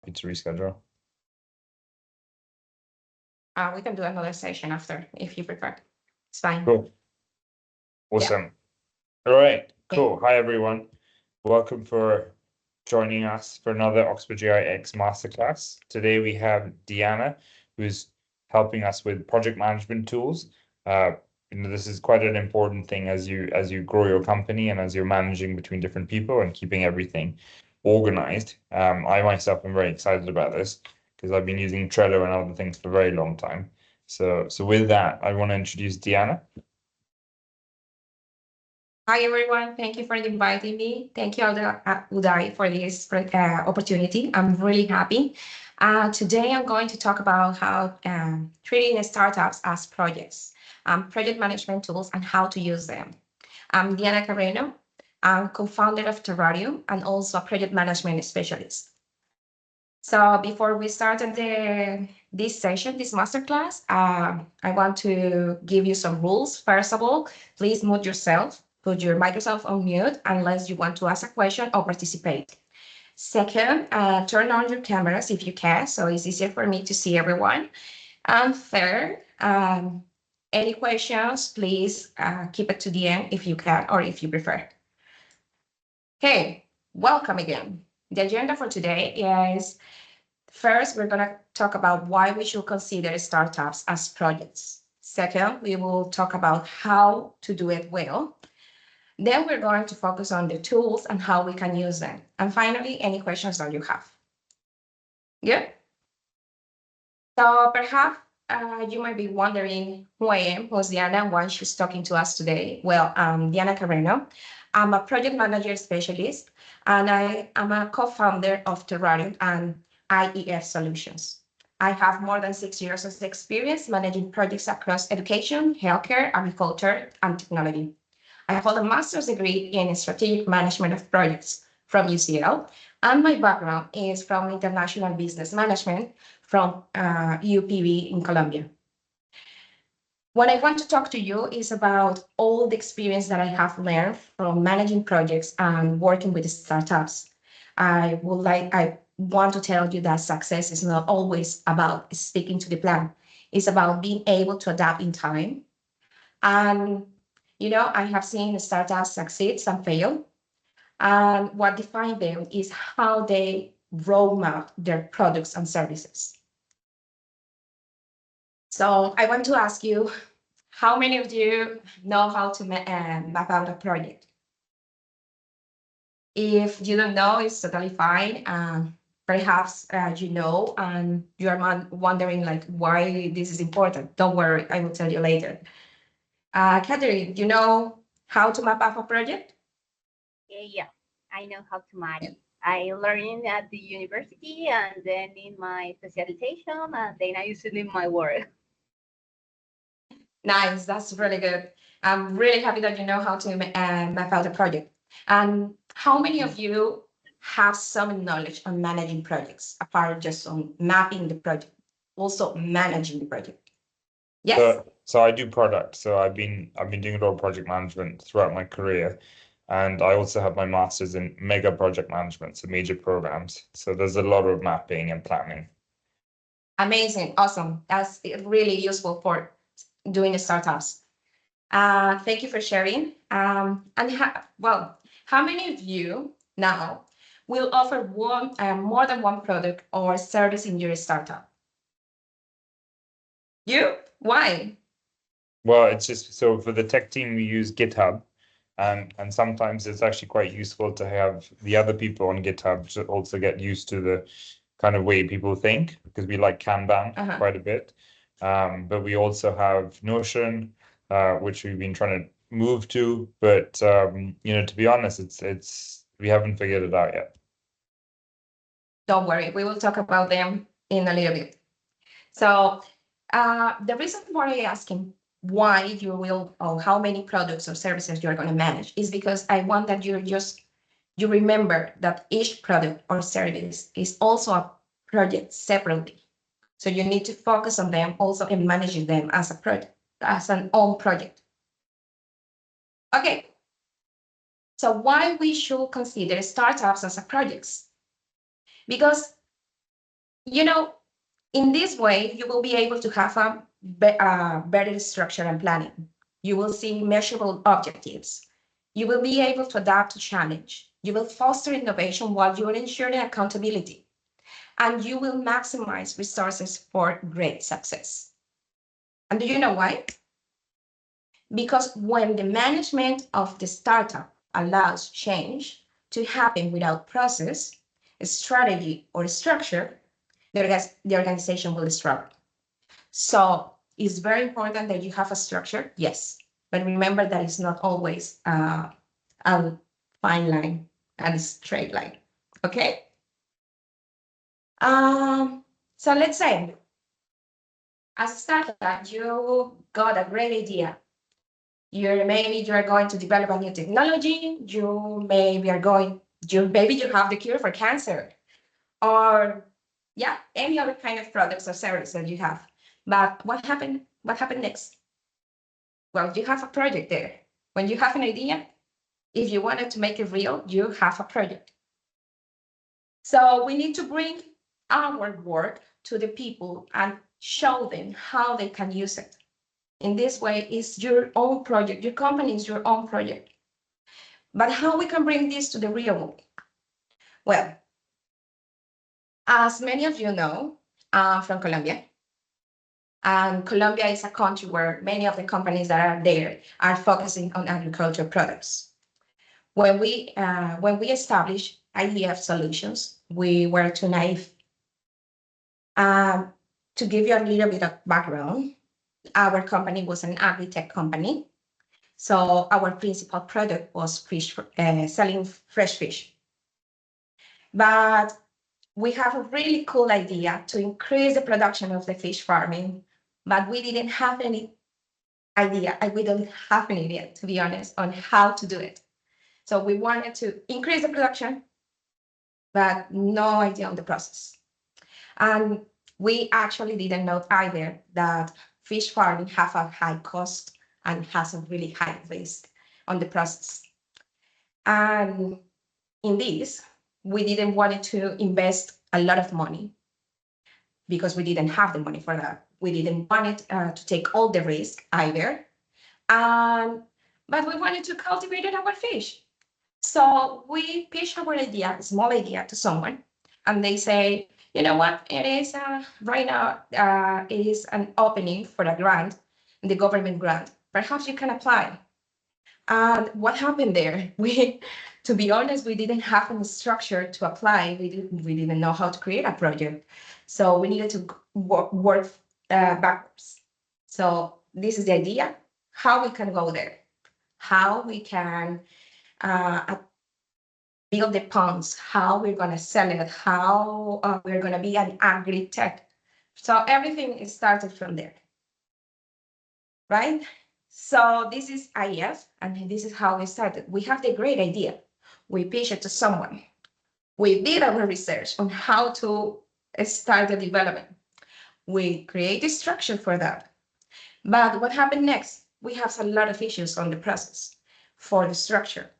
to reschedule. We can do another session after if you prefer. It's fine. Cool. Awesome. All right. Cool. Okay. Hi, everyone. Welcome for joining us for another Oxbridge-AIx Masterclass. Today we have Deanna, who's helping us with project management tools. This is quite an important thing as you grow your company and as you're managing between different people and keeping everything organized. I myself am very excited about this because I've been using Trello and other things for a very long time. So with that, I want to introduce Deanna. Hi, everyone. Thank you for inviting me. Thank you, Uday, for this opportunity. I'm really happy. Today, I'm going to talk about how treating startups as projects, project management tools, and how to use them. I'm Diana Carreño. I'm co-founder of Terrarium and also a project management specialist. So before we started this session, this masterclass, I want to give you some rules. First of all, please mute yourself. Put your microphone on mute unless you want to ask a question or participate. Second, turn on your cameras if you can, so it's easier for me to see everyone. And third, any questions, please keep it to the end if you can or if you prefer. Okay, welcome again. The agenda for today is first, we're going to talk about why we should consider startups as projects. Second, we will talk about how to do it well. Then we're going to focus on the tools and how we can use them. And finally, any questions that you have. Good? So perhaps you might be wondering who I am, who's Diana, and why she's talking to us today. Well, I'm Diana Carreño. I'm a project manager specialist, and I am a co-founder of Terrarium and IEF Solutions. I have more than 6 years of experience managing projects across education, healthcare, agriculture, and technology. I hold a master's degree in strategic management of projects from UCL, and my background is from international business management from UPB in Colombia. What I want to talk to you is about all the experience that I have learned from managing projects and working with startups. I want to tell you that success is not always about sticking to the plan. It's about being able to adapt in time. And I have seen startups succeed, some fail. And what defines them is how they roadmap their products and services. So I want to ask you, how many of you know how to map out a project? If you don't know, it's totally fine. Perhaps you know, and you are wondering like why this is important. Don't worry, I will tell you later. Catherine, do you know how to map out a project? Yeah, I know how to manage. I learned at the university and then in my specialization, and then I use it in my work. Nice, that's really good. I'm really happy that you know how to map out a project. And how many of you have some knowledge on managing projects, apart just on mapping the project, also managing the project? Yes. So I do product. So I've been doing a lot of project management throughout my career. And I also have my master's in mega project management, so major programs. So there's a lot of mapping and planning. Amazing, awesome. That's really useful for doing startups. Thank you for sharing. How many of you now will offer more than one product or service in your startup? You? Why? Well, it's just so for the tech team, we use GitHub. And sometimes it's actually quite useful to have the other people on GitHub to also get used to the kind of way people think, because we like Kanban quite a bit. But we also have Notion, which we've been trying to move to. But to be honest, it's we haven't figured it out yet. Don't worry, we will talk about them in a little bit. So the reason why I asking why you will or how many products or services you're going to manage is because I want that you remember that each product or service is also a project separately. So you need to focus on them also and managing them as a project, as an own project. Okay. So why we should consider startups as a projects? Because you know, in this way, you will be able to have a better structure and planning. You will see measurable objectives. You will be able to adapt to challenge. You will foster innovation while you're ensuring accountability. And you will maximize resources for great success. And do you know why? Because when the management of the startup allows change to happen without process, strategy, or structure, the organization will struggle. So it's very important that you have a structure, yes, but remember that it's not always a fine line and a straight line, okay? So let's say, as a startup, you got a great idea. Maybe you're going to develop a new technology. You maybe you have the cure for cancer, or yeah, any other kind of products or service that you have. But what happened? What happened next? Well, you have a project there. When you have an idea, if you wanted to make it real, you have a project. So we need to bring our work to the people and show them how they can use it. In this way, it's your own project. Your company is your own project. But how we can bring this to the real world? Well, as many of you know, I'm from Colombia. And Colombia is a country where many of the companies that are there are focusing on agricultural products. When we established IEF Solutions, we were too naive. To give you a little bit of background, our company was an agri-tech company. So our principal product was fish, selling fresh fish. But we have a really cool idea to increase the production of the fish farming, but we didn't have any idea. We don't have any idea, to be honest, on how to do it. So we wanted to increase the production, but no idea on the process. And we actually didn't know either that fish farming have a high cost and has a really high risk on the process. And in this, we didn't want to invest a lot of money because we didn't have the money for that. We didn't want it to take all the risk either. But we wanted to cultivate our fish. So we pitched our idea, a small idea, to someone, and they say, you know what, it is right now, it is an opening for a grant, the government grant. Perhaps you can apply. And what happened there? To be honest, we didn't have a structure to apply. We didn't know how to create a project. So we needed to work backwards. So this is the idea, how we can go there, how we can build the ponds, how we're going to sell it, how we're going to be an agri-tech. So everything started from there, right? So this is IEF, and this is how we started. We have the great idea. We pitched it to someone. We did our research on how to start the development. We create a structure for that. But what happened next? We have a lot of issues on the process for the structure.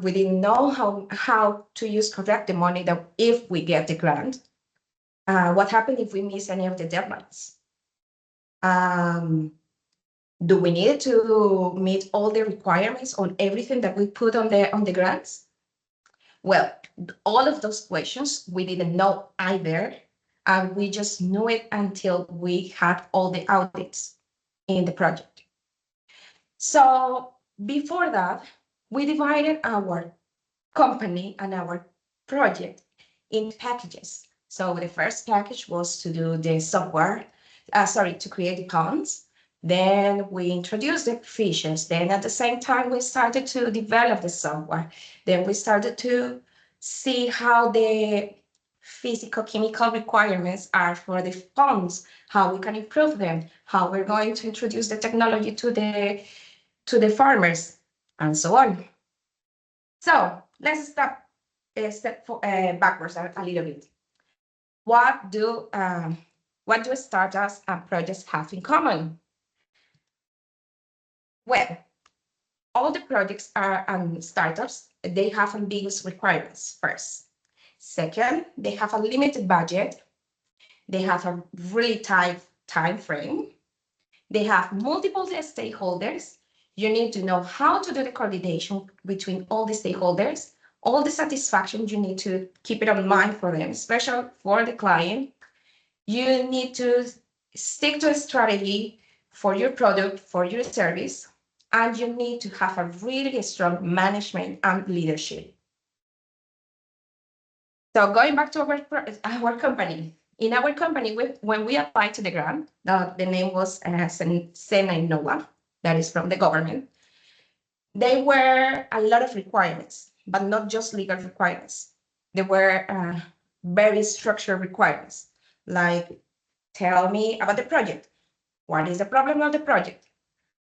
We didn't know how to use correct the money that if we get the grant. What happened if we miss any of the deadlines? Do we need to meet all the requirements on everything that we put on the grants? Well, all of those questions we didn't know either, and we just knew it until we had all the audits in the project. So before that, we divided our company and our project in packages. So the first package was to do the software, to create the ponds. Then we introduced the fishes. Then at the same time, we started to develop the software. Then we started to see how the physical-chemical requirements are for the ponds, how we can improve them, how we're going to introduce the technology to the farmers, and so on. So let's step backwards a little bit. What do startups and projects have in common? Well, all the projects and startups, they have ambiguous requirements first. Second, they have a limited budget. They have a really tight time frame. They have multiple stakeholders. You need to know how to do the coordination between all the stakeholders, all the satisfaction. You need to keep it in mind for them, especially for the client. You need to stick to a strategy for your product, for your service, and you need to have a really strong management and leadership. So going back to our company, in our company, when we applied to the grant, the name was Sena Innova, that is from the government. There were a lot of requirements, but not just legal requirements. There were very structured requirements, like tell me about the project. What is the problem of the project?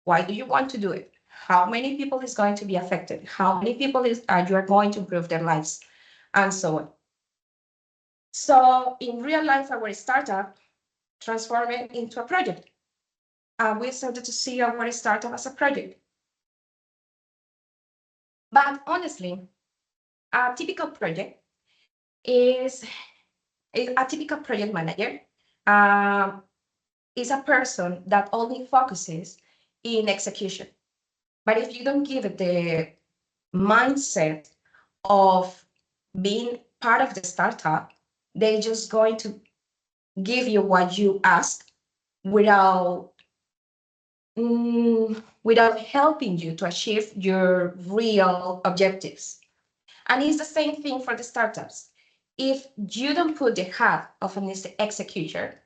Why do you want to do it? How many people is going to be affected? How many people you are going to improve their lives? And so on. So in real life, our startup transformed it into a project. And we started to see our startup as a project. But honestly, a typical project is a typical project manager is a person that only focuses in execution. But if you don't give it the mindset of being part of the startup, they're just going to give you what you ask without helping you to achieve your real objectives. And it's the same thing for the startups. If you don't put the hat of an executor,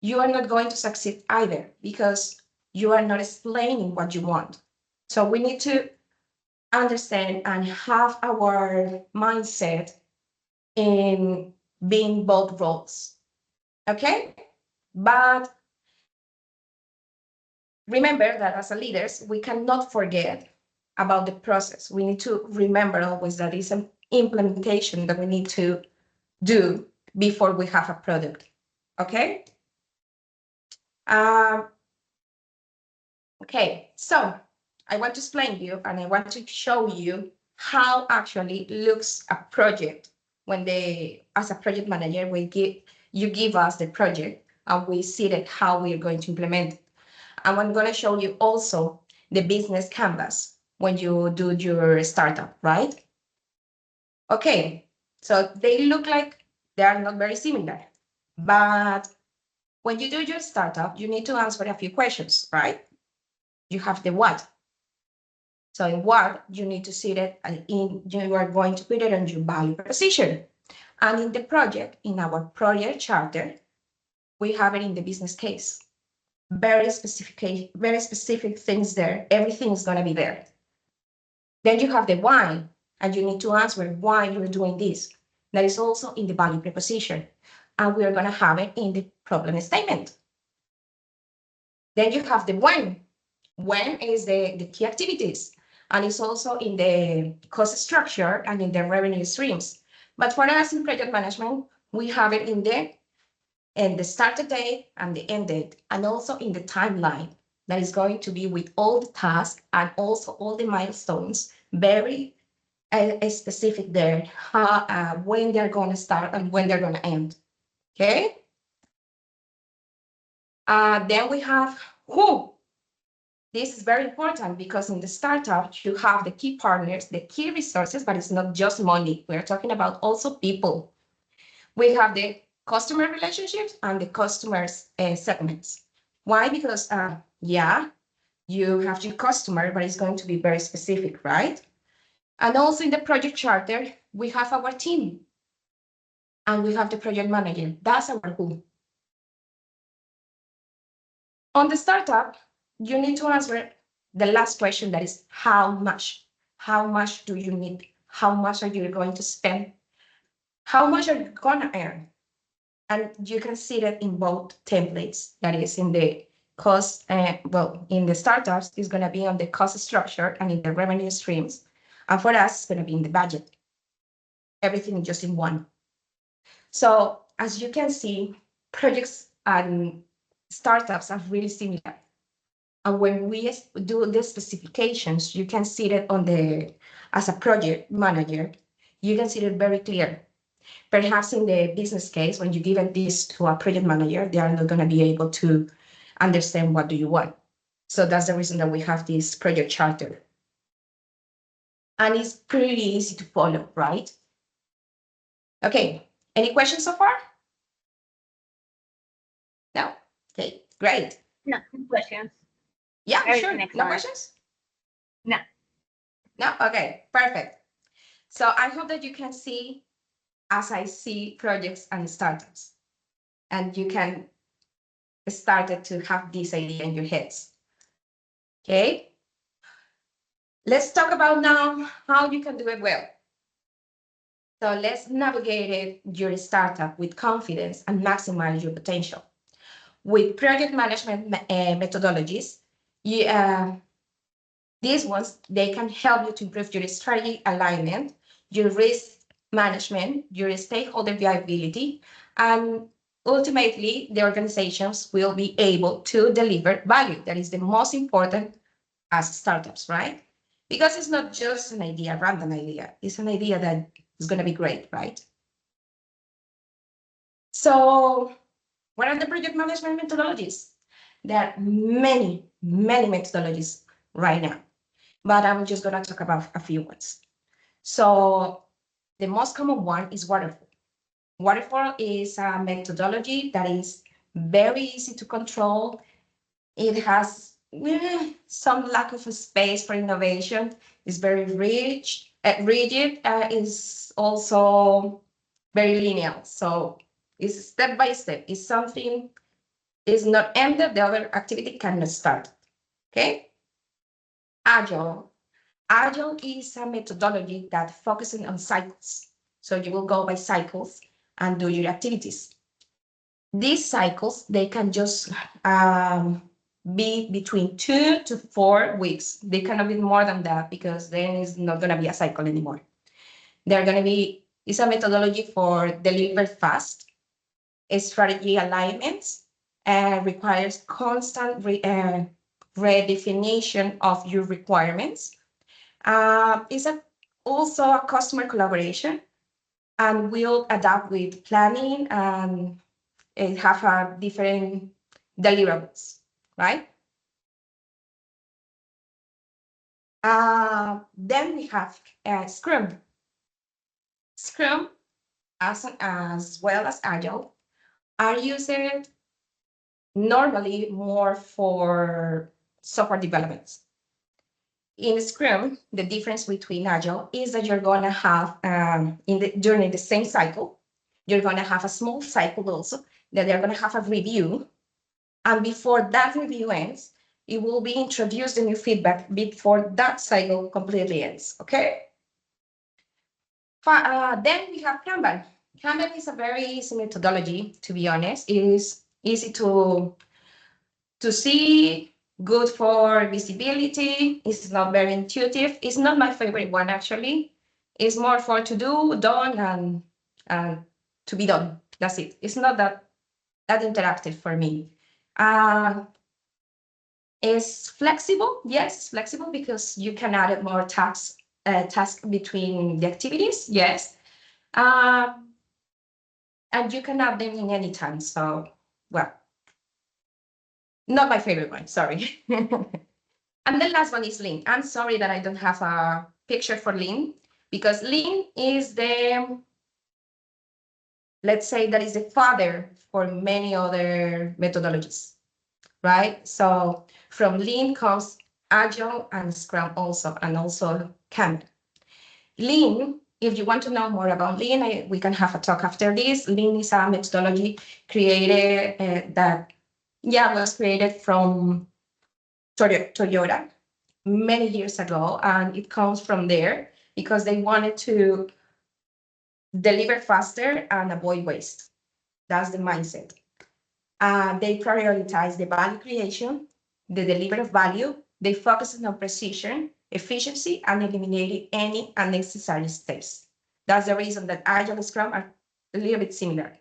you are not going to succeed either, because you are not explaining what you want. So we need to understand and have our mindset in being both roles. Okay? But remember that as a leaders, we cannot forget about the process. We need to remember always that it's an implementation that we need to do before we have a product. Okay? Okay, so I want to explain you and I want to show you how actually looks a project when as a project manager, you give us the project and we see that how we are going to implement it. And I'm going to show you also the business canvas when you do your startup, right? Okay, so they look like they are not very similar, but when you do your startup, you need to answer a few questions, right? You have the what. So in what, you need to see that you are going to put it on your value proposition. And in the project, in our project charter, we have it in the business case. Very specific things there. Everything is going to be there. Then you have the why, and you need to answer why you're doing this. That is also in the value proposition. And we are going to have it in the problem statement. Then you have the when. When is the key activities? And it's also in the cost structure and in the revenue streams. But for us in project management, we have it in the start date and the end date, and also in the timeline that is going to be with all the tasks and also all the milestones, very specific there, when they're going to start and when they're going to end. Okay. Then we have who. This is very important because in the startup, you have the key partners, the key resources, but it's not just money. We're talking about also people. We have the customer relationships and the customers segments. Why? Because, yeah, you have your customer, but it's going to be very specific, right? And also in the project charter, we have our team and we have the project manager. That's our who. On the startup, you need to answer the last question, that is how much? How much do you need? How much are you going to spend? How much are you going to earn? And you can see that in both templates. That is in the cost, in the startups, it's going to be on the cost structure and in the revenue streams. And for us, it's going to be in the budget. Everything just in one. So as you can see, projects and startups are really similar. And when we do the specifications, you can see that as a project manager, you can see it very clear. Perhaps in the business case, when you give this to a project manager, they are not going to be able to understand what do you want. So that's the reason that we have this project charter. And it's pretty easy to follow, right? Okay, any questions so far? No? Okay, great. No questions. Yeah, Everything sure. excellent. No questions? No. No? Okay, perfect. So I hope that you can see as I see projects and startups, and you can start to have this idea in your heads. Okay? Let's talk about now how you can do it well. So let's navigate your startup with confidence and maximize your potential. With project management methodologies, these ones, they can help you to improve your strategy alignment, your risk management, your stakeholder viability, and ultimately, the organizations will be able to deliver value. That is the most important as startups, right? Because it's not just an idea, a random idea. It's an idea that is going to be great, right? So what are the project management methodologies? There are many, many methodologies right now, but I'm just going to talk about a few ones. So the most common one is waterfall. Waterfall is a methodology that is very easy to control. It has some lack of space for innovation. It's very rich, rigid. Is also very linear. So it's step by step. It's something is not ended, the other activity cannot start. Okay. Agile. Agile is a methodology that focuses on cycles. So you will go by cycles and do your activities. These cycles, they can just be between 2 to 4 weeks. They cannot be more than that because then it's not going to be a cycle anymore. They're going to be, it's a methodology for deliver fast, strategy alignments, requires constant redefinition of your requirements. It's also a customer collaboration and will adapt with planning and have a different deliverables, right? Then we have Scrum. Scrum, as well as Agile, are used normally more for software development. In Scrum, the difference between Agile is that you're going to have, during the same cycle, you're going to have a small cycle also, that they're going to have a review. And before that review ends, it will be introduced a new feedback before that cycle completely ends, okay? Then we have Kanban. Kanban is a very easy methodology, to be honest. It is easy to see, good for visibility. It's not very intuitive. It's not my favorite one, actually. It's more for to do, done, and to be done. That's it. It's not that interactive for me. It's flexible. Yes, it's flexible because you can add more tasks between the activities. Yes. And you can add them in any time. So, well, not my favorite one, sorry. And the last one is Lean. I'm sorry that I don't have a picture for Lean because Lean is the, let's say that is the father for many other methodologies, right? So from Lean comes Agile and Scrum also, and also Kanban. Lean, if you want to know more about Lean, we can have a talk after this. Lean is a methodology created that was created from Toyota many years ago, and it comes from there because they wanted to deliver faster and avoid waste. That's the mindset. They prioritize the value creation, the delivery of value. They focus on precision, efficiency, and eliminating any unnecessary steps. That's the reason that Agile and Scrum are a little bit similar.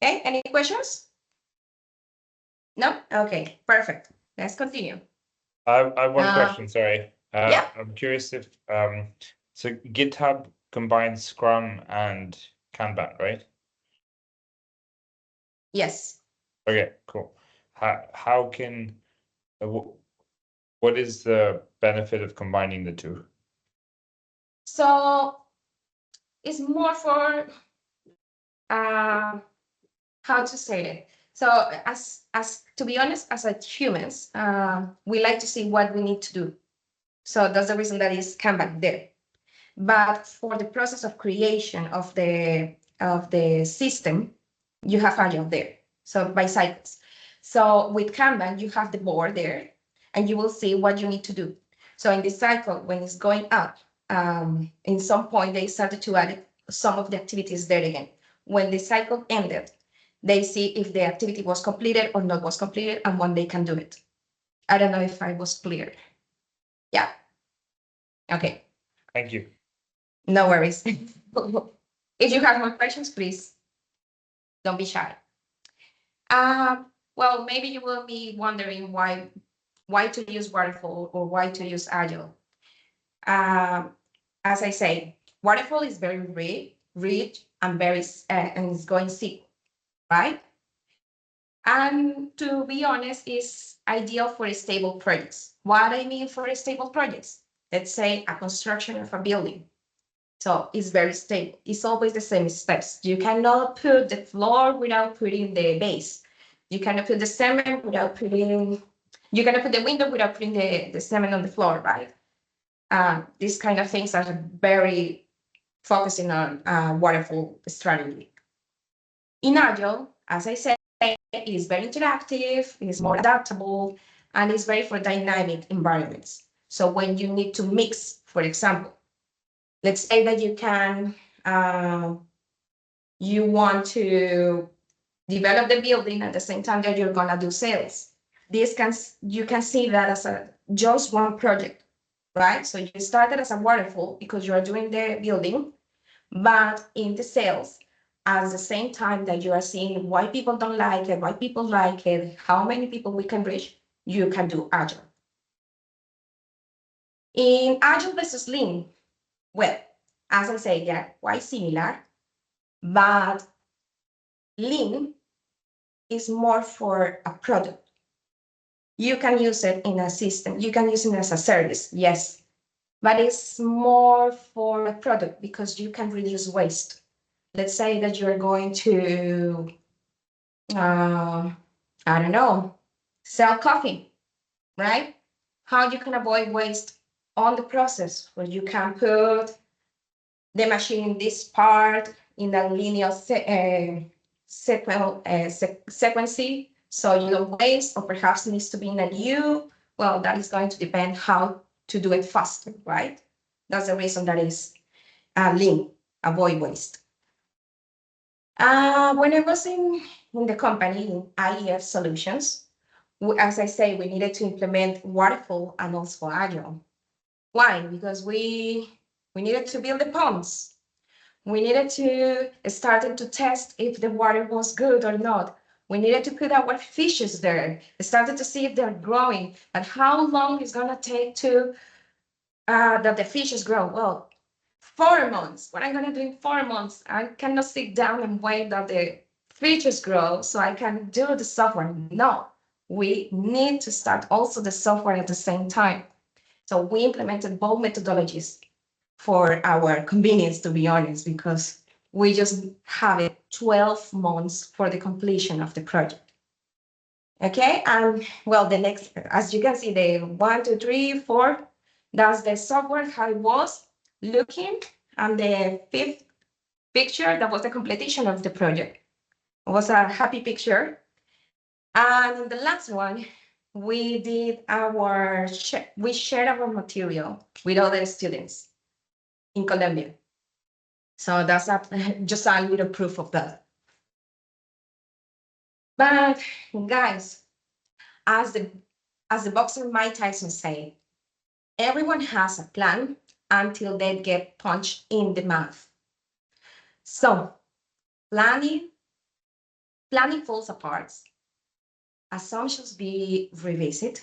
Okay, any questions? No? Okay, perfect. Let's continue. I have one question, sorry. Yeah. I'm curious if, so GitHub combines Scrum and Kanban, right? Yes. Okay, cool. How can what is the benefit of combining the two? So it's more for how to say it. So as to be honest, as a humans, we like to see what we need to do. So that's the reason that is Kanban there. But for the process of creation of the system, you have Agile there. So by cycles. So with Kanban, you have the board there, and you will see what you need to do. So in this cycle, when it's going up, in some point they started to add some of the activities there again. When the cycle ended, they see if the activity was completed or not was completed and when they can do it. I don't know if I was clear. Yeah. Okay. Thank you. No worries. If you have more questions, please don't be shy. Well, maybe you will be wondering why to use waterfall or why to use agile. As I say, waterfall is very rich and very and it's going sequel, right? And to be honest, is ideal for stable projects. What I mean for stable projects, let's say a construction of a building. So it's very stable. It's always the same steps. You cannot put the floor without putting the base. You cannot put the cement without putting, you cannot put the window without putting the cement on the floor, right? These kind of things are very focusing on waterfall strategy. In Agile, as I said, it is very interactive, it is more adaptable, and it's very for dynamic environments. So when you need to mix, for example, let's say that you want to develop the building at the same time that you're gonna do sales. You can see that as just one project, right? So you started as a waterfall because you are doing the building, but in the sales, at the same time that you are seeing why people don't like it, why people like it, how many people we can reach, you can do Agile. In Agile versus Lean, well, as I say, yeah, quite similar, but Lean is more for a product. You can use it in a system, you can use it as a service, yes, but it's more for a product because you can reduce waste. Let's say that you're going to, I don't know, sell coffee, right? How you can avoid waste on the process where you can put the machine in this part in a linear sequence, so you don't waste, or perhaps needs to be in a U. Well, that is going to depend how to do it faster, right? That's the reason that is lean, avoid waste. When I was in the company, in IEF Solutions, as I say, we needed to implement waterfall and also agile. Why? Because we needed to build the ponds. We needed to start to test if the water was good or not. We needed to put our fishes there, started to see if they're growing, and how long it's gonna take to that the fishes grow. Well, 4 months. What I'm gonna do in 4 months? I cannot sit down and wait that the fishes grow so I can do the software. No, we need to start also the software at the same time. So we implemented both methodologies for our convenience, to be honest, because we just have it 12 months for the completion of the project. Okay, and well, the next, as you can see, the 1, 2, 3, 4, that's the software, how it was looking, and the 5th picture, that was the completion of the project. It was a happy picture. And the last one, we did we shared our material with other students in Colombia. So that's just a little proof of that. But guys, as the boxer Mike Tyson said, everyone has a plan until they get punched in the mouth. So planning falls apart, assumptions be revisited,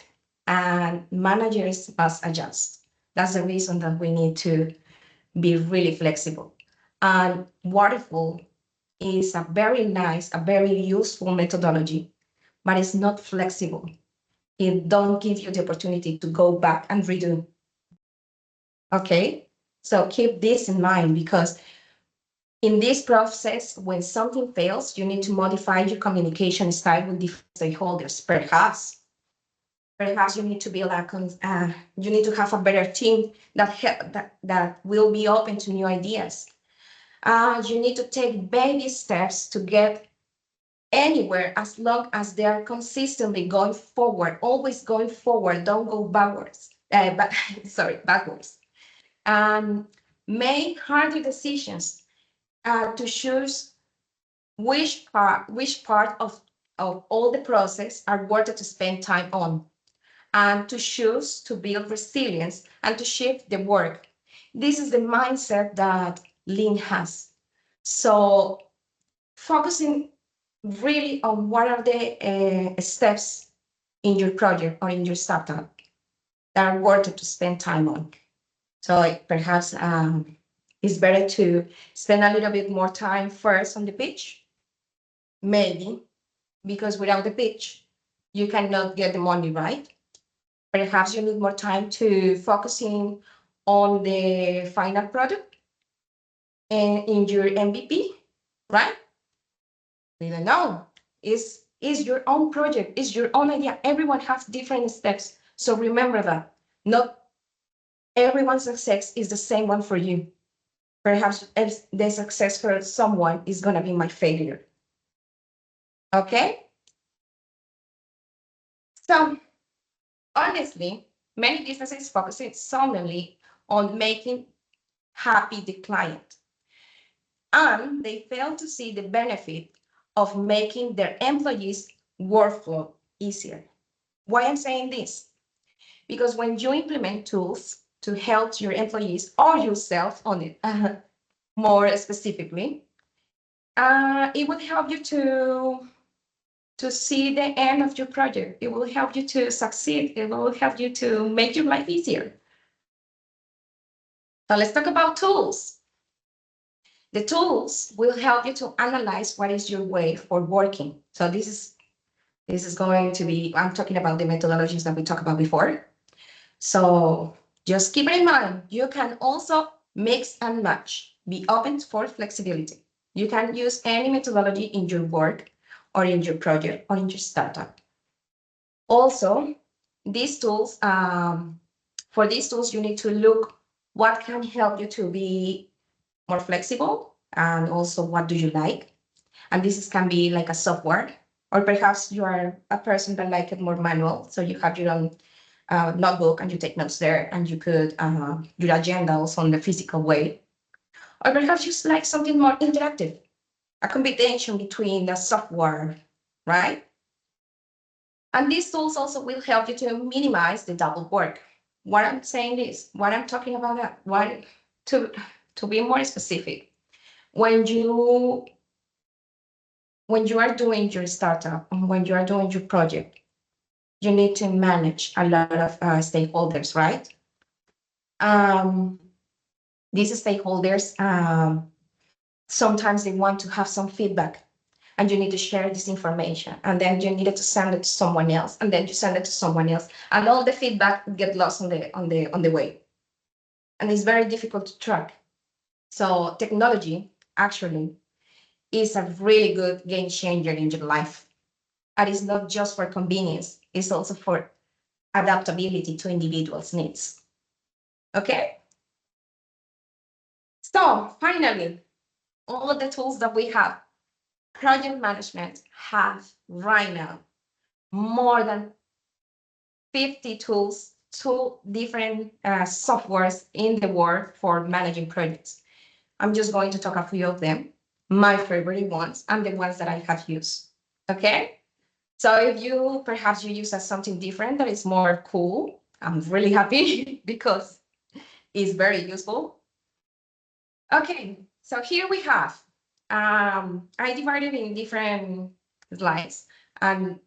and managers must adjust. That's the reason that we need to be really flexible. And waterfall is a very nice, a very useful methodology, but it's not flexible. It don't give you the opportunity to go back and redo. Okay, so keep this in mind, because in this process, when something fails, you need to modify your communication style with different stakeholders. Perhaps you need to build you need to have a better team that will be open to new ideas. You need to take baby steps to get anywhere, as long as they are consistently going forward, always going forward. Don't go backwards. Backwards. And make harder decisions to choose which part of all the process are worth it to spend time on, and to choose to build resilience and to shift the work. This is the mindset that Lean has. So focusing really on what are the steps in your project or in your startup that are worth it to spend time on. So perhaps it's better to spend a little bit more time first on the pitch, maybe, because without the pitch, you cannot get the money, right? Perhaps you need more time to focusing on the final product and in your MVP, right? We don't know. Is your own project, is your own idea. Everyone has different steps. So remember that not everyone's success is the same one for you. Perhaps the success for someone is going to be my failure. Okay? So honestly, many businesses focusing solely on making happy the client, and they fail to see the benefit of making their employees' workflow easier. Why I'm saying this? Because when you implement tools to help your employees or yourself on it, more specifically, it would help you to see the end of your project. It will help you to succeed. It will help you to make your life easier. So let's talk about tools. The tools will help you to analyze what is your way for working. So this is going to be, I'm talking about the methodologies that we talked about before. So just keep in mind, you can also mix and match. Be open for flexibility. You can use any methodology in your work or in your project or in your startup. Also, these tools, for these tools, you need to look what can help you to be more flexible, and also what do you like. And this can be like a software, or perhaps you are a person that like it more manual. So you have your own notebook and you take notes there, and you could your agenda also on the physical way. Or perhaps you like something more interactive, a combination between the software, right? And these tools also will help you to minimize the double work. What I'm saying is, what I'm talking about that, what to be more specific, when you are doing your startup and when you are doing your project, you need to manage a lot of stakeholders, right? These stakeholders, sometimes they want to have some feedback, and you need to share this information, and then you needed to send it to someone else, and then you send it to someone else, and all the feedback get lost on the way, and it's very difficult to track. So technology actually is a really good game changer in your life, and it's not just for convenience; it's also for adaptability to individuals' needs. Okay. So finally, all of the tools that we have, project management have right now more than 50 tools, two different softwares in the world for managing projects. I'm just going to talk a few of them, my favorite ones, and the ones that I have used. Okay. So if you perhaps you use something different that is more cool, I'm really happy because it's very useful. Okay, so here we have, I divided in different slides, and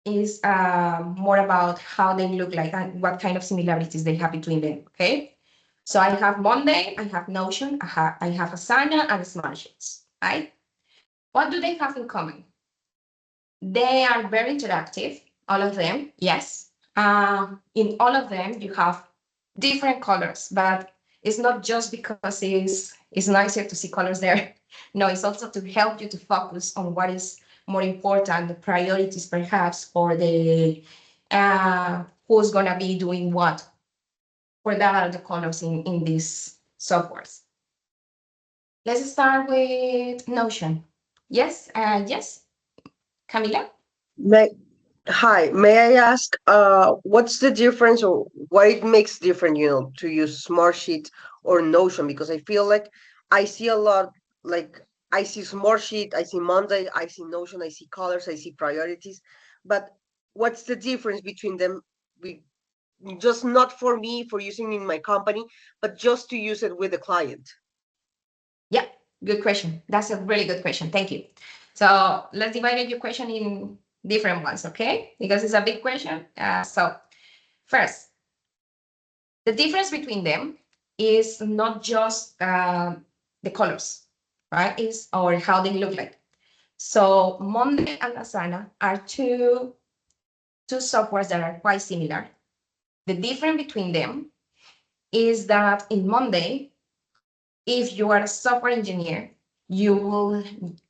is more about how they look like and what kind of similarities they have between them, okay? So I have Monday, I have Notion, I have Asana and Smartsheets, right? What do they have in common? They are very interactive, all of them, yes. In all of them, you have different colors, but it's not just because it's nicer to see colors there. No, it's also to help you to focus on what is more important, the priorities perhaps, for the who's gonna be doing what. For that are the colors in these softwares. Let's start with Notion. Yes, yes, Camila? May, Hi, may I ask, what's the difference or what it makes different, to use Smartsheet or Notion? Because I feel like I see a lot, like I see Smartsheet, I see Monday, I see Notion, I see colors, I see priorities, but what's the difference between them? We, just not for me, for using in my company, but just to use it with the client. Yeah, good question. That's a really good question. Thank you. So let's divide your question in different ones, okay? Because it's a big question. So first, the difference between them is not just the colors, right? Is or how they look like. So Monday and Asana are two softwares that are quite similar. The difference between them is that in Monday, if you are a software engineer, you will,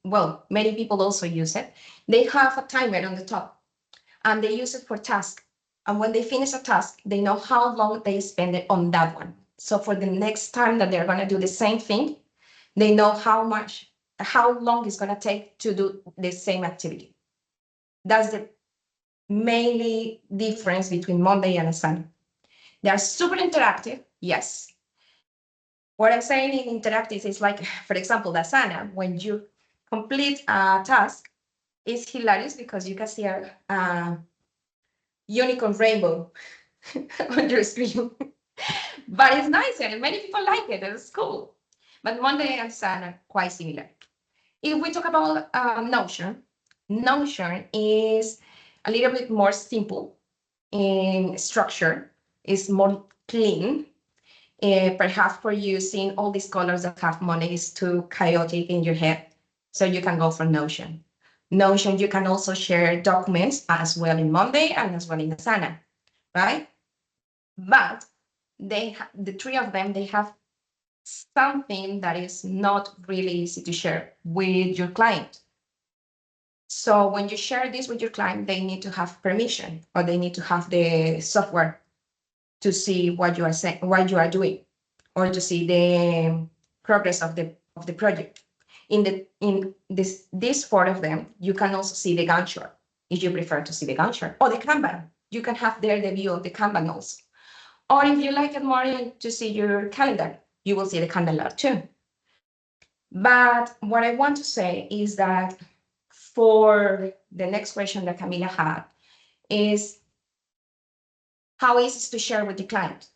well, many people also use it. They have a timer on the top and they use it for tasks. And when they finish a task, they know how long they spend it on that one. So for the next time that they're going to do the same thing, they know how long it's going to take to do the same activity. That's the mainly difference between Monday and Asana. They are super interactive, yes. What I'm saying in interactive is like, for example, the Asana, when you complete a task, it's hilarious because you can see a unicorn rainbow on your screen. But it's nice and many people like it. It's cool. But Monday and Asana are quite similar. If we talk about Notion, Notion is a little bit more simple in structure, is more clean. Perhaps for you, seeing all these colors that have money is too chaotic in your head. So you can go for Notion. Notion, you can also share documents as well in Monday and as well in Asana, right? But the three of them, they have something that is not really easy to share with your client. So when you share this with your client, they need to have permission or they need to have the software to see what you are saying, what you are doing, or to see the progress of the project. In this four of them, you can also see the Gantt chart if you prefer to see the Gantt chart, or the Kanban. You can have there the view of the Kanban also. Or if you like it more to see your calendar, you will see the calendar too. But what I want to say is that for the next question that Camila had is how easy is to share with the client?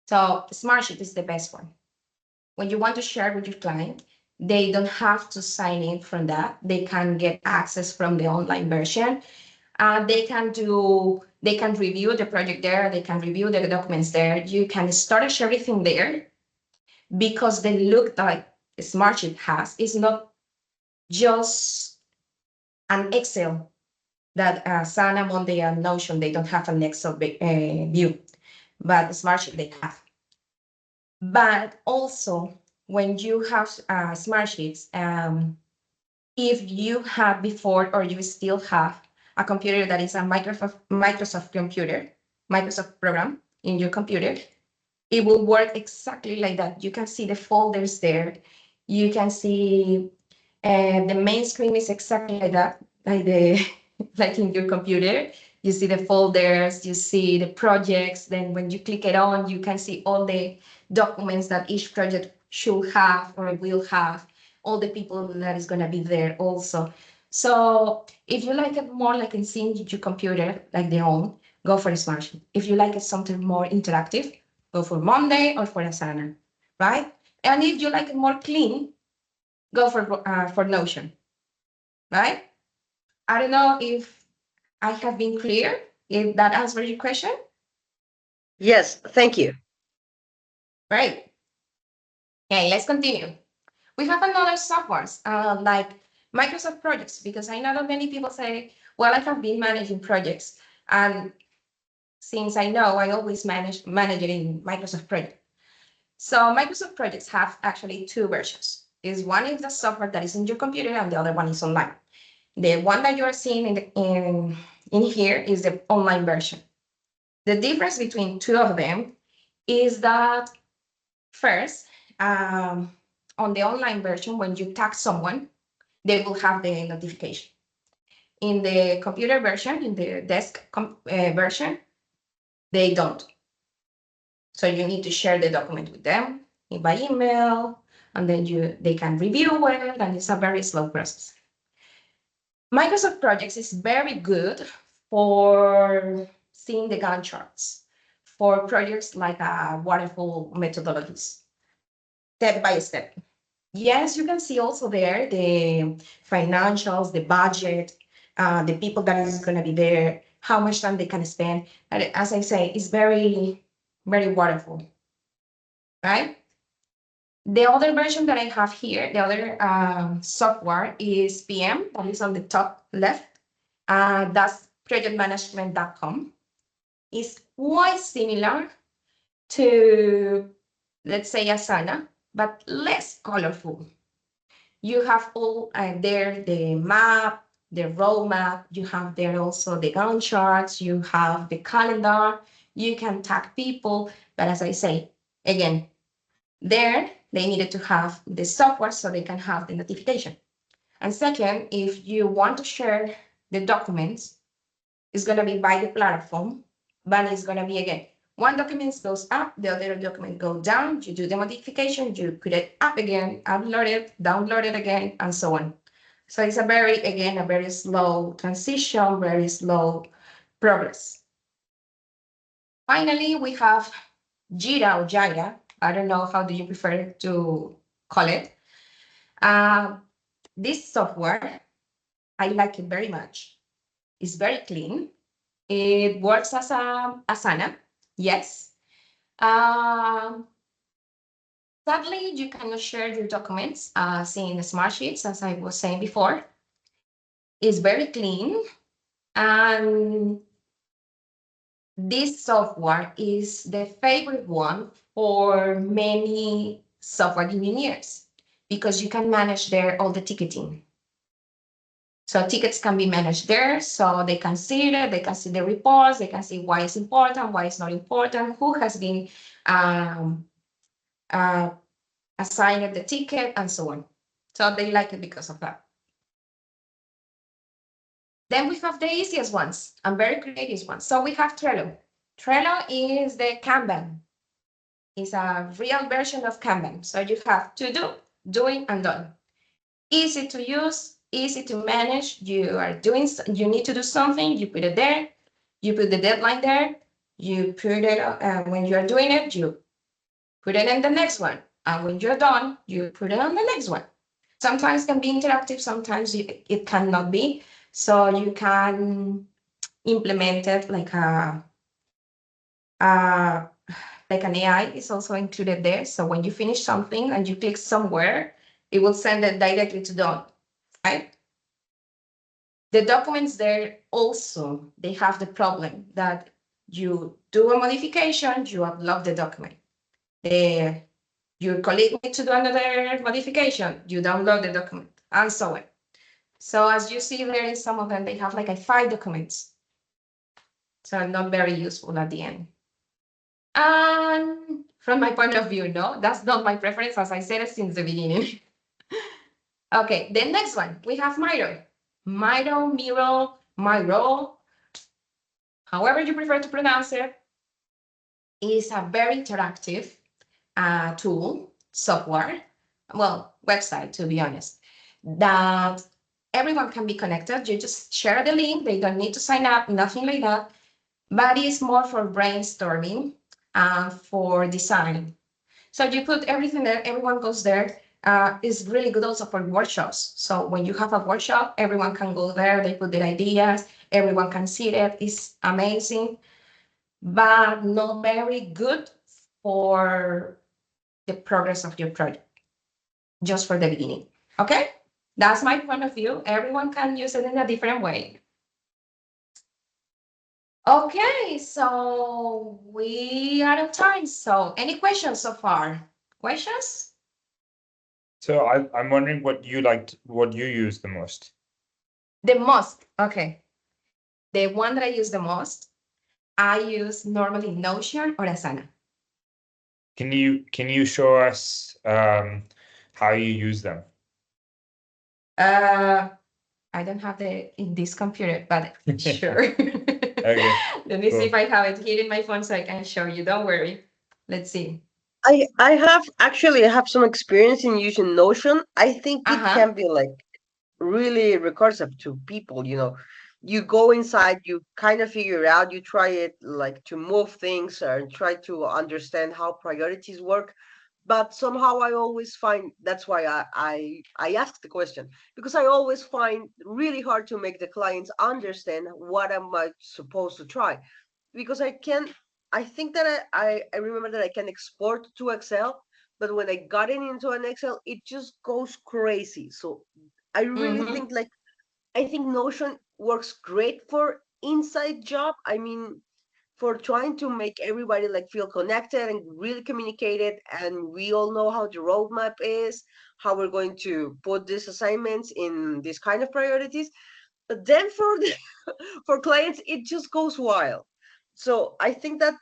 So Smartsheet is the best one. When you want to share with your client, they don't have to sign in from that. They can get access from the online version. They can review the project there. They can review the documents there. You can start everything there because the look that Smartsheet has is not just an Excel that Sana, Monday, and Notion, they don't have an Excel view, but Smartsheet they have. But also, when you have Smartsheets, if you have before or you still have a computer that is a Microsoft computer, Microsoft program in your computer, it will work exactly like that. You can see the folders there. You can see the main screen is exactly like that, like in your computer. You see the folders, you see the projects. Then when you click it on, you can see all the documents that each project should have or will have, all the people that is going to be there also. So if you like it more like in seeing your computer, like their own, go for the Smartsheet. If you like it something more interactive, go for Monday or for Asana, right? And if you like it more clean, go for Notion, right? I don't know if I have been clear, if that answers your question. Yes, thank you. Great. Okay, let's continue. We have another softwares like Microsoft projects, because I know that many people say, well, I have been managing projects. And since I know, I always manage it in Microsoft project. So Microsoft projects have actually two versions. One is the software that is in your computer, and the other one is online. The one that you are seeing in here is the online version. The difference between two of them is that first, on the online version, when you tag someone, they will have the notification. In the computer version, in the version, they don't. So you need to share the document with them by email, and then they can review it, and it's a very slow process. Microsoft Projects is very good for seeing the Gantt charts for projects like waterfall methodologies, step by step. Yes, you can see also there the financials, the budget, the people that is going to be there, how much time they can spend. And as I say, it's very, very waterful, right? The other version that I have here, the other software is PM, that is on the top left. That's projectmanagement.com. It's quite similar to, let's say, Asana, but less colorful. You have all there the map, the roadmap, you have there also the Gantt charts, you have the calendar, you can tag people. But as I say, again, there they needed to have the software so they can have the notification. And second, if you want to share the documents, it's going to be by the platform, but it's going to be, again, one document goes up, the other document goes down, you do the modification, you put it up again, upload it, download it again, and so on. So it's a very slow transition, very slow progress. Finally, we have Jira or Jira. I don't know how do you prefer to call it. This software, I like it very much. It's very clean. It works as a Asana, yes. Sadly, you cannot share your documents in Smartsheets, as I was saying before. It's very clean, and this software is the favorite one for many software engineers because you can manage there all the ticketing. So tickets can be managed there, so they can see it, they can see the reports, they can see why it's important, why it's not important, who has been assigned the ticket, and so on. So they like it because of that. Then we have the easiest ones and very creative ones. So we have Trello. Trello is the Kanban. It's a real version of Kanban. So you have to do, doing, and done. Easy to use, easy to manage. You need to do something, you put it there, you put the deadline there, you put it when you're doing it, you put it in the next one. And when you're done, you put it on the next one. Sometimes it can be interactive, sometimes it cannot be. So you can implement it like an AI is also included there. So when you finish something and you click somewhere, it will send it directly to done, right? The documents there also, they have the problem that you do a modification, you upload the document. Your colleague needs to do another modification, you download the document, and so on. So as you see there in some of them, they have like 5 documents. So not very useful at the end. And from my point of view, no, that's not my preference, as I said it since the beginning. Okay, the next one, we have Miro. Miro, however you prefer to pronounce it, is a very interactive tool, software, well, website, to be honest, that everyone can be connected. You just share the link. They don't need to sign up, nothing like that. But it's more for brainstorming and for design. So you put everything there, everyone goes there. It's really good also for workshops. So when you have a workshop, everyone can go there, they put their ideas, everyone can see it. It's amazing, but not very good for the progress of your project, just for the beginning. Okay? That's my point of view. Everyone can use it in a different way. Okay, so we are on time. So any questions so far? Questions? So I'm wondering what you use the most. The most, okay. The one that I use the most, I use normally Notion or Asana. Can you show us how you use them? I don't have in this computer, but sure. Okay, Let me see cool. if I have it here in my phone so I can show you. Don't worry. Let's see. I have actually have some experience in using Notion. I think it Uh-huh. can be like really recursive to people, you know. You go inside, you kind of figure it out, you try it like to move things and try to understand how priorities work. But somehow I always find that's why I ask the question, because I always find really hard to make the clients understand what am I supposed to try, because I think that I remember that I can export to Excel, but when I got it into an Excel, it just goes crazy. So I really think like I think Notion works great for inside job. I mean, for trying to make everybody like feel connected and really communicated, and we all know how the roadmap is, how we're going to put these assignments in these kind of priorities. But then for the for clients, it just goes wild. So I think that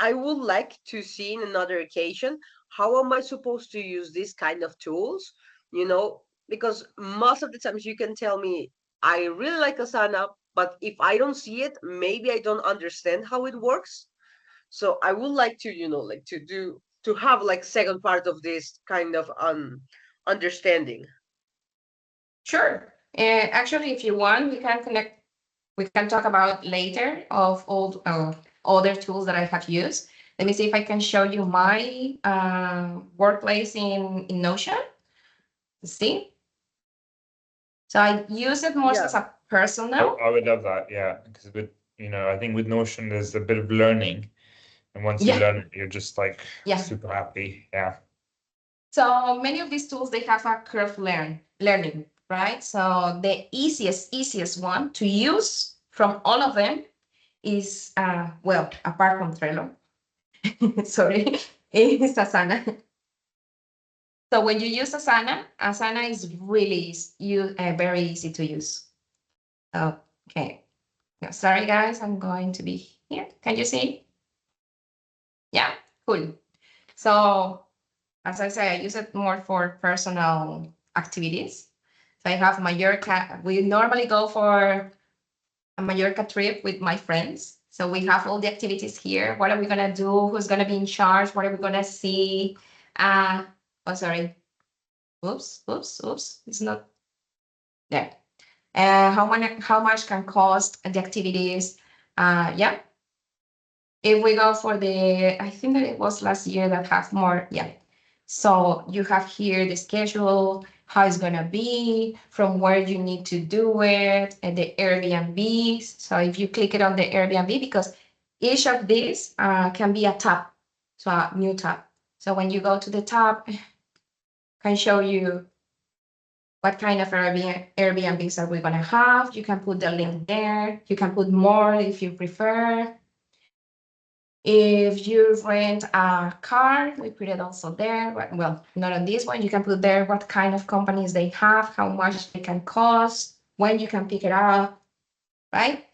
I would like to see in another occasion how am I supposed to use these kind of tools, you know, because most of the times you can tell me I really like Asana, but if I don't see it, maybe I don't understand how it works. So I would like to, you know, like to have like second part of this kind of understanding. Sure. Actually, if you want, we can connect. We can talk about later of all other tools that I have used. Let me see if I can show you my workplace in Notion. See? So I use it most Yeah. as a personal. I would love that, yeah, because I think with Notion there's a bit of learning, and once you Yeah, learn it, you're just like yeah. super happy. Yeah. So many of these tools, they have a curve learning, right? So the easiest one to use from all of them is, well, apart from Trello, sorry, is Asana. So when you use Asana, Asana is really very easy to use. Okay. No, sorry, guys, I'm going to be here. Can you see? Yeah, cool. So as I say, I use it more for personal activities. So I have Mallorca. We normally go for a Mallorca trip with my friends. So we have all the activities here. What are we gonna do? Who's gonna be in charge? What are we gonna see? Oh, sorry. Oops. It's not there. How much can cost the activities? Yeah. If we go for I think that it was last year that have more, yeah. So you have here the schedule, how it's gonna be, from where you need to do it, and the Airbnb. So if you click it on the Airbnb, because each of these can be a tab, so a new tab. So when you go to the tab, can show you what kind of Airbnbs are we gonna have. You can put the link there. You can put more if you prefer. If you rent a car, we put it also there. Well, not on this one. You can put there what kind of companies they have, how much they can cost, when you can pick it up, right?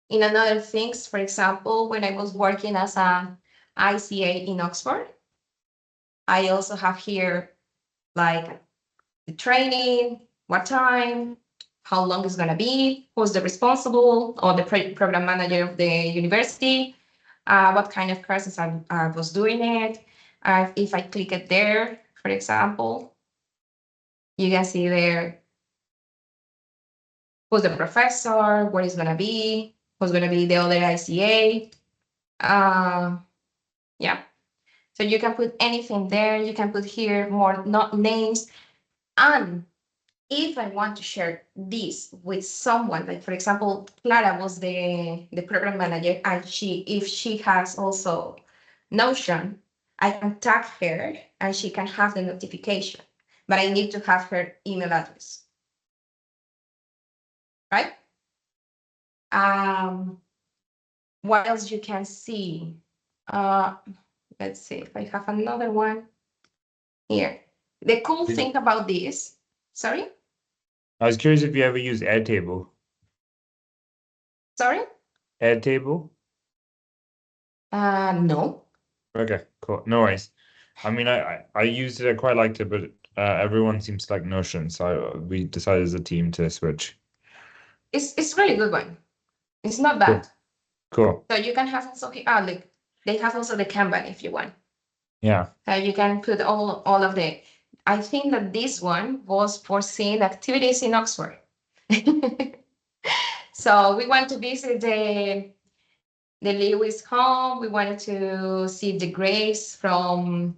In another things, for example, when I was working as an ICA in Oxford, I also have here like the training, what time, how long it's gonna be, who's the responsible or the program manager of the university, what kind of courses I was doing it. If I click it there, for example, you can see there who's the professor, what is gonna be, who's gonna be the other ICA. Yeah. So you can put anything there. You can put here more not names. And if I want to share this with someone, like for example, Clara was the program manager, and if she has also Notion, I can tag her and she can have the notification, but I need to have her email address, right? What else you can see? Let's see if I have another one here. The cool thing about this, sorry? I was curious if you ever use Airtable. Sorry? Airtable? No. Okay, cool. No worries. I mean, I used it. I quite liked it, but everyone seems to like Notion, so we decided as a team to switch. It's really good one. It's not Cool. bad. Cool. So you can have also look, they have also the Kanban if you want. Yeah. You can put all of the. I think that this one was for seeing activities in Oxford. So we went to visit the Lewis home. We wanted to see the graves from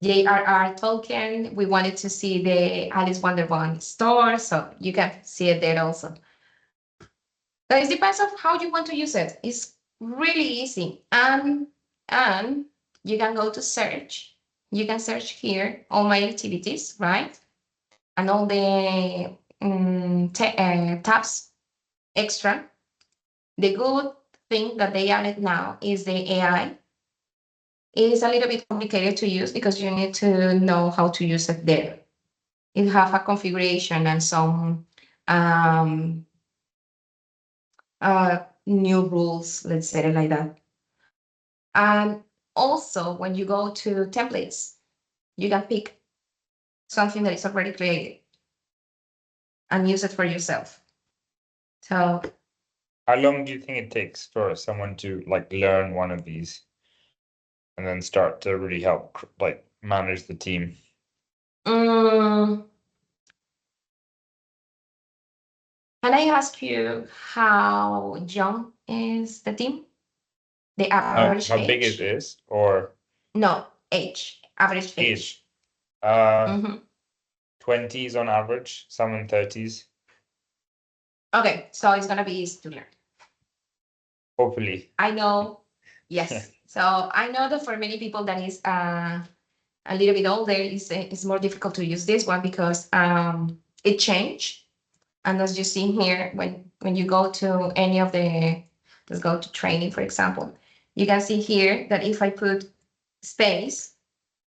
J.R.R. Tolkien. We wanted to see the Alice Wonderland store, so you can see it there also. So it depends on how you want to use it. It's really easy, and you can go to search. You can search here all my activities, right? And all the tabs extra. The good thing that they added now is the AI. It is a little bit complicated to use because you need to know how to use it there. It have a configuration and some new rules, let's say it like that. And also, when you go to templates, you can pick something that is already created and use it for yourself. So, How long do you think it takes for someone to like learn one of these and then start to really help like manage the team? can I ask you how young is the team? The average How age? big it is, or No, age. Average age. age? Mhm. 20s on average, some in 30s, Okay, so it's gonna be easy to learn. hopefully. I know, yes. So I know that for many people that is a little bit older, it's more difficult to use this one because it changed. And as you see here, when you go to any of the, let's go to training, for example, you can see here that if I put space,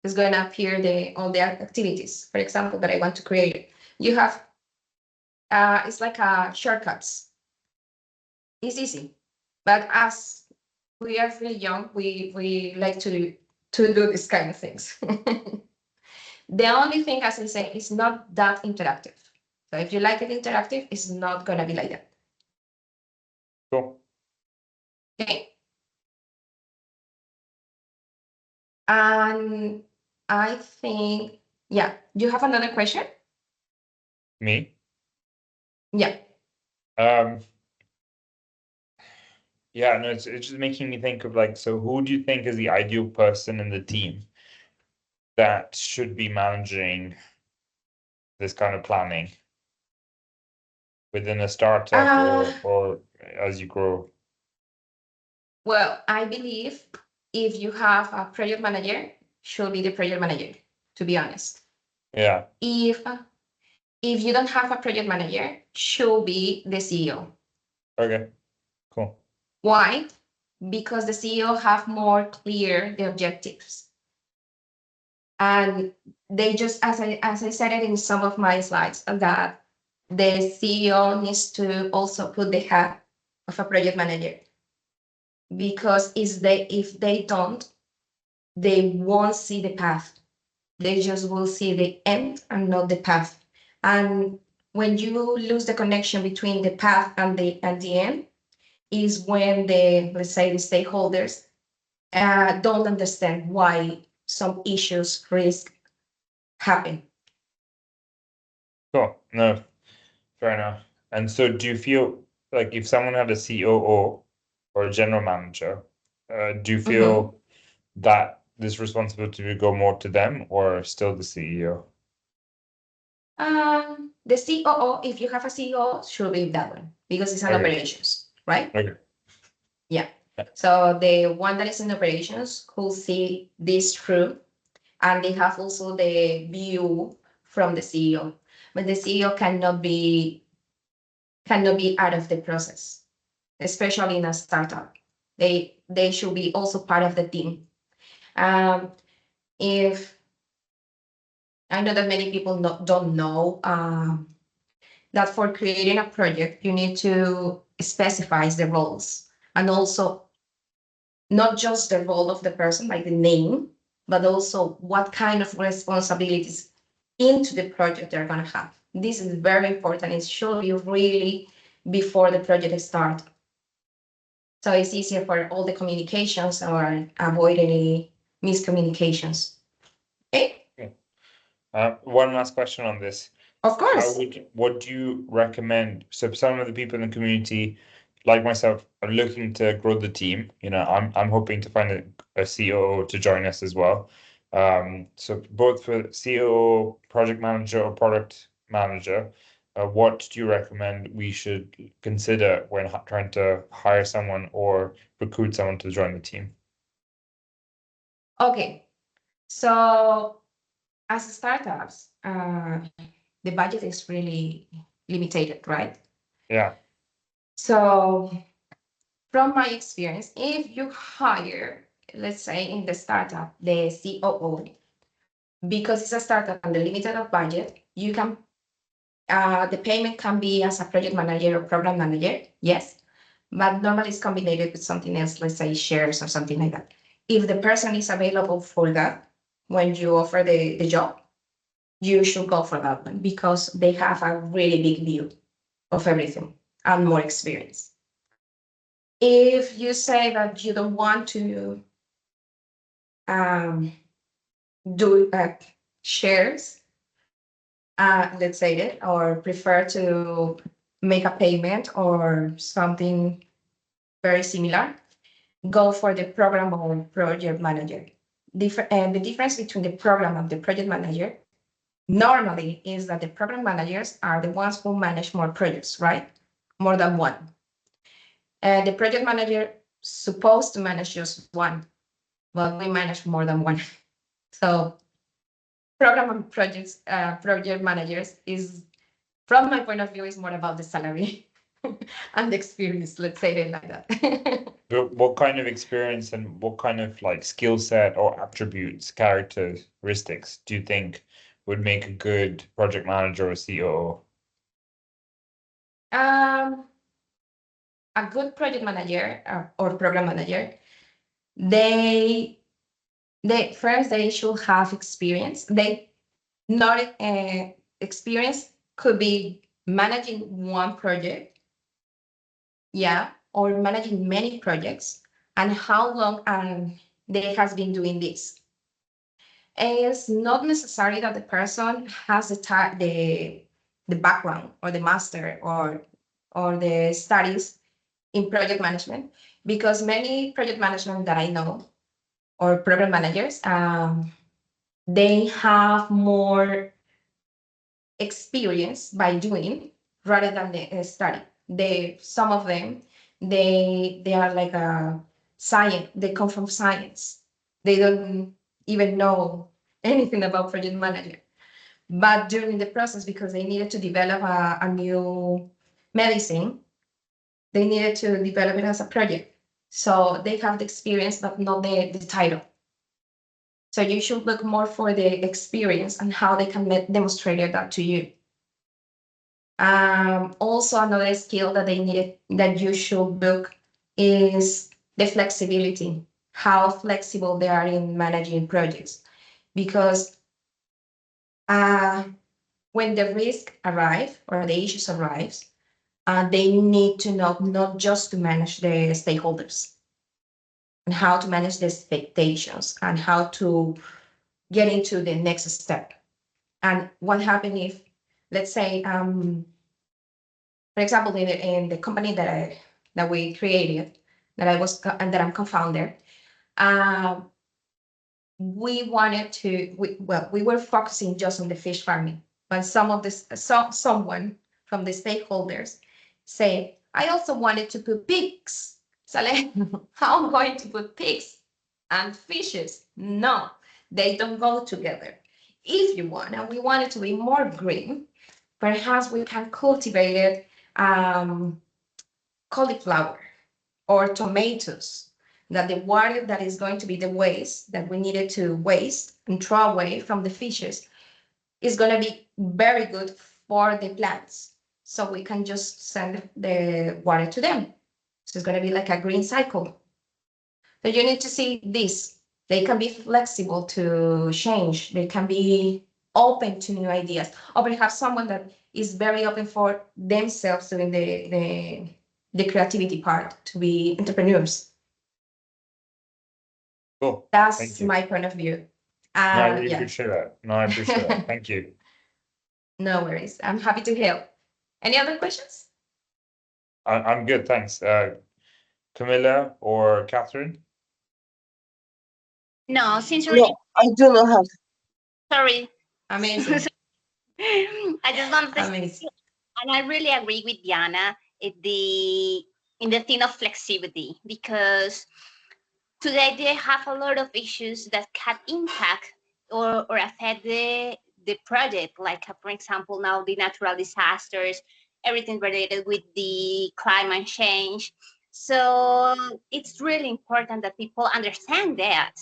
it's going to appear all the activities, for example, that I want to create. You have, it's like shortcuts. It's easy, but as we are really young, we like to do this kind of things. The only thing, as I say, is not that interactive. So if you like it interactive, it's not going to be like that. Cool. Okay. And I think, yeah, you have another question? Me? Yeah. Yeah, no, it's just making me think of like, so who do you think is the ideal person in the team that should be managing this kind of planning within a startup or as you grow? Well, I believe if you have a project manager, should be the project manager, to be honest. Yeah. If you don't have a project manager, should be the CEO. Okay, cool. Why? Because the CEO have more clear the objectives. And they just, as I said it in some of my slides, that the CEO needs to also put the hat of a project manager. Because if they don't, they won't see the path. They just will see the end and not the path. And when you lose the connection between the path and the end, is when let's say the stakeholders don't understand why some issues risk happen. Cool. No, fair enough. And so do you feel like if someone had a COO or a general manager, do you feel that this responsibility would go more to them or still the CEO? The COO, if you have a CEO, should be that one because it's an Okay. operations, right? Okay. Yeah. So the one that is in operations will see this through, and they have also the view from the CEO. But the CEO cannot be out of the process, especially in a startup. They should be also part of the team. If I know that many people don't know that for creating a project, you need to specify the roles, and also not just the role of the person, like the name, but also what kind of responsibilities into the project they're going to have. This is very important. It should be really before the project starts. So it's easier for all the communications or avoid any miscommunications. Okay? One last question on this. Of course. What do you recommend? So some of the people in the community, like myself, are looking to grow the team. I'm hoping to find a COO to join us as well. So both for COO, project manager, or product manager, what do you recommend we should consider when trying to hire someone or recruit someone to join the team? Okay. So as startups, the budget is really limited, right? Yeah. So from my experience, if you hire, let's say in the startup, the COO, because it's a startup and the limited of budget, you can the payment can be as a project manager or program manager, yes, but normally it's combined with something else, let's say shares or something like that. If the person is available for that when you offer the job, you should go for that one because they have a really big view of everything and more experience. If you say that you don't want to do shares, let's say that, or prefer to make a payment or something very similar, go for the program or project manager. And the difference between the program and the project manager normally is that the program managers are the ones who manage more projects, right? More than one. And the project manager supposed to manage just one, but we manage more than one. So program and project managers is, from my point of view, is more about the salary and the experience, let's say it like that. But what kind of experience and what kind of skill set or attributes, characteristics do you think would make a good project manager or COO? A good project manager or program manager, they first they should have experience. They not experience could be managing one project, yeah, or managing many projects, and how long they has been doing this. It's not necessary that the person has the background or the master or the studies in project management, because many project management that I know or program managers, they have more experience by doing rather than the study. Some of them they are like a science. They come from science. They don't even know anything about project management. But during the process, because they needed to develop a new medicine, they needed to develop it as a project. So they have the experience, but not the title. So you should look more for the experience and how they can demonstrate that to you. Also, another skill that they needed that you should look is the flexibility, how flexible they are in managing projects. Because when the risk arrives or the issues arrives, they need to know not just to manage the stakeholders and how to manage the expectations and how to get into the next step. And what happened if, let's say, for example, in the company that we created, that I'm co-founder, we wanted to. We were focusing just on the fish farming, but someone from the stakeholders said, I also wanted to put pigs. how I'm going to put pigs and fishes? No, they don't go together. If you want, and we want it to be more green, perhaps we can cultivate it, cauliflower or tomatoes, that the water that is going to be the waste that we needed to waste and throw away from the fishes is going to be very good for the plants. So we can just send the water to them. So it's going to be like a green cycle. So you need to see this. They can be flexible to change. They can be open to new ideas. Or perhaps someone that is very open for themselves doing the creativity part, to be entrepreneurs. Cool. That's Thank you. my point of view. No, I really Yeah, appreciate that. No, I appreciate that. Thank you. no worries. I'm happy to help. Any other questions? I'm good, thanks. Camilla or Catherine? No, sincerely, No, I do not have. sorry. Amazing. I just want to say, Amazing. and I really agree with Diana in the thing of flexibility, because today they have a lot of issues that can impact or affect the project, like for example now the natural disasters, everything related with the climate change. So it's really important that people understand that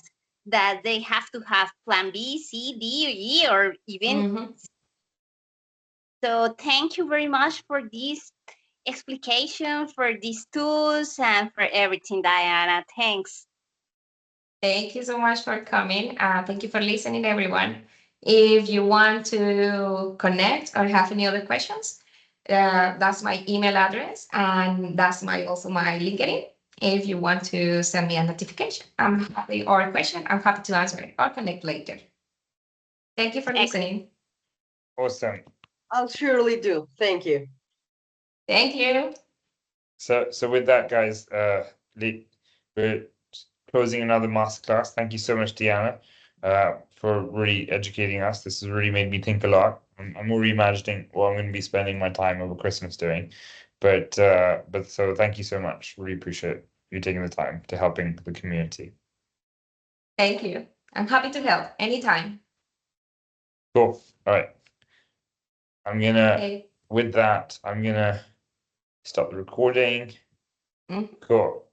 they have to have plan B, C, D, or E, or even. Mhm. So thank you very much for this explication, for these tools, and for everything, Diana. Thanks. Thank you so much for coming. Thank you for listening, everyone. If you want to connect or have any other questions, that's my email address, and that's also my LinkedIn. If you want to send me a notification, I'm happy, or a question, I'm happy to answer it or connect later. Thank you for listening. Awesome. I'll surely do. Thank you. Thank you. So with that, guys, we're closing another masterclass. Thank you so much, Diana, for really educating us. This has really made me think a lot. I'm already imagining what I'm going to be spending my time over Christmas doing. But so thank you so much. Really appreciate you taking the time to helping the community. Thank you. I'm happy to help anytime. Cool. All right. Okay. With that, I'm gonna stop the recording. Mhm. Cool.